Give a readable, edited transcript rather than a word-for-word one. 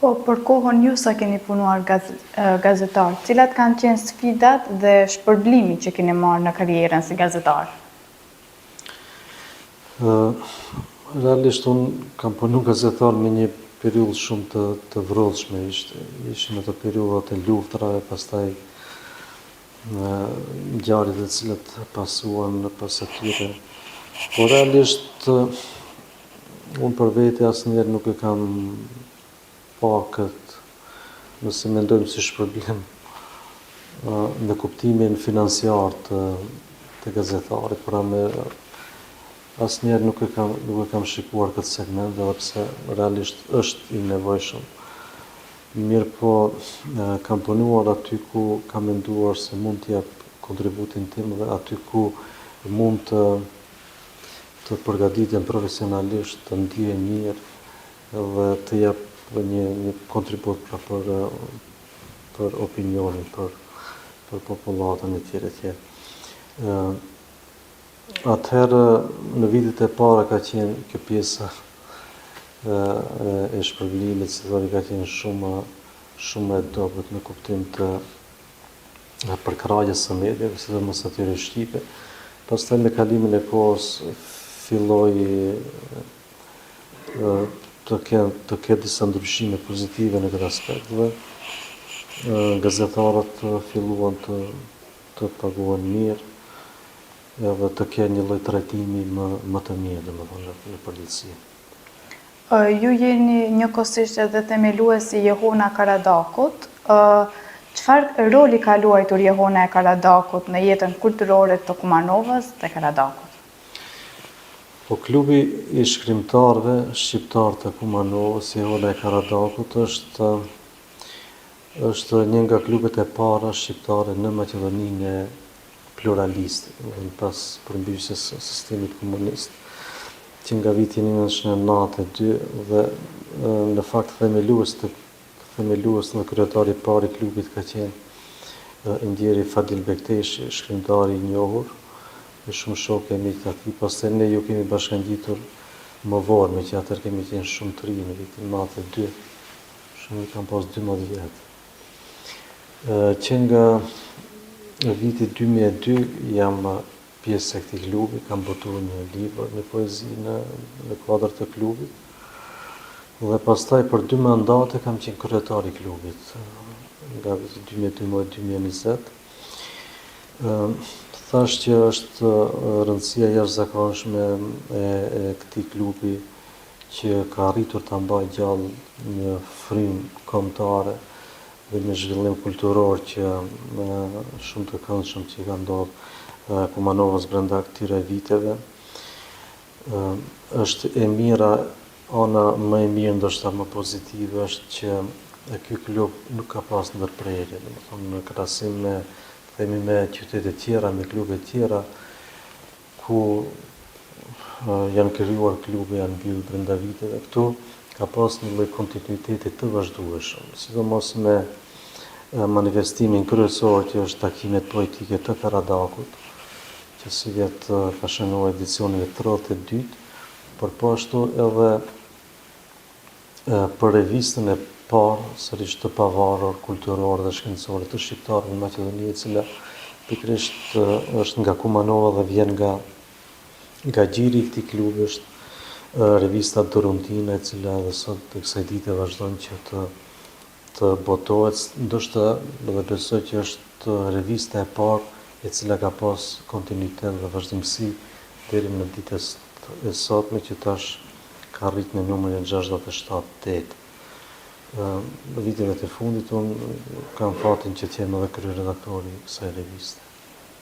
Po, për kohën ju sa keni punuar gazetar, cilat kanë qenë sfidat dhe shpërblimi që keni marrë në karrierën si gazetar? Realisht unë kam punu gazetar me një periudhë shumë të vrodhshme, ishim në të periudhat e luftrave, pastaj ngjarjet e cilat pasuan pas atyre. Po realisht unë për vete asnjëherë nuk e kam pa këtë, nëse mendojmë si shpërblim në kuptimin financiar të gazetarit, pra me asnjëherë nuk e kam shikuar këtë segment, edhe pse realisht është i nevojshëm. Mirë po, kam punuar aty ku kam menduar se mund t'jap kontributin tim dhe aty ku mund të përgatitem profesionalisht, të ndihem mirë dhe të jap një kontribut për opinionin, për popullatën e tjerë. Atëherë, në vitet e para ka qenë kjo pjesa e shpërblimit, si thoni, ka qenë shumë e dobët në kuptim të përkrahjes së mediave, sidomos atyre shqipe. Pastaj me kalimin e kohës filloi të ketë disa ndryshime pozitive në këtë aspekt dhe gazetarët filluan të paguhen mirë edhe të kenë një lloj trajtimi më të mirë, domethënë në përgjithësi. Ju jeni njëkohësisht edhe themeluesi Jehona Karadakut. Çfarë roli ka luajtur Jehona e Karadakut në jetën kulturore të Kumanovës dhe Karadakut? Po, klubi i shkrimtarëve shqiptar të Kumanovës, Jehona e Karadakut, është një nga klubet e para shqiptare në Maqedoninë pluraliste, pas përmbyshjes së sistemit komunist, që nga viti 1992 dhe në fakt themelues dhe kryetari i parë i klubit ka qenë Indjeri Fadil Bekteshi, shkrimtari i njohur, me shumë shokë e miq të tij. Pastaj ne ju kemi bashkangjitur më vonë, me që atëherë kemi qenë shumë të rinj në vitin 92, shumë kam pas 12 vjet. Që nga viti 2002 jam pjesë e këtij klubi, kam botuar një libër me poezi në kuadër të klubit. Dhe pastaj për 2 mandate kam qenë kryetari i klubit, nga viti 2012-2020. Thash që është rëndësia jashtëzakonshme e këtij klubi që ka arritur ta mbajë gjallë një frymë kombëtare dhe një zhvillim kulturor që shumë të këndshëm që ka ndodhur Kumanovës brenda këtyre viteve. Është e mira, ana më e mirë, ndoshta më pozitive, është që ky klub nuk ka pas ndërprerje, domethënë në krahasim me qytete tjera, me klube tjera, ku janë krijuar klube, janë mbyllur brenda viteve. Këtu ka pas një lloj kontinuiteti të vazhdueshëm, sidomos me manifestimin kryesor që është takimet poetike të Karadakut, që si vjet ka shënuar edicionin e 32, por po ashtu edhe për revistën e parë, sërish të pavarur, kulturore dhe shkencore të shqiptarëve në Maqedoni, e cila pikërisht është nga Kumanova dhe vjen nga gjiri i këtij klubi, është revista Doruntina, e cila edhe sot të kësaj dite vazhdon që të botohet, ndoshta dhe besoj që është revista e parë e cila ka pas kontinuitet dhe vazhdimsi deri në ditën e sotme, që tash ka arrit në numrin e 67-8. Në viteve të fundit unë kam fatin që të jem edhe kryeredaktori i kësaj reviste.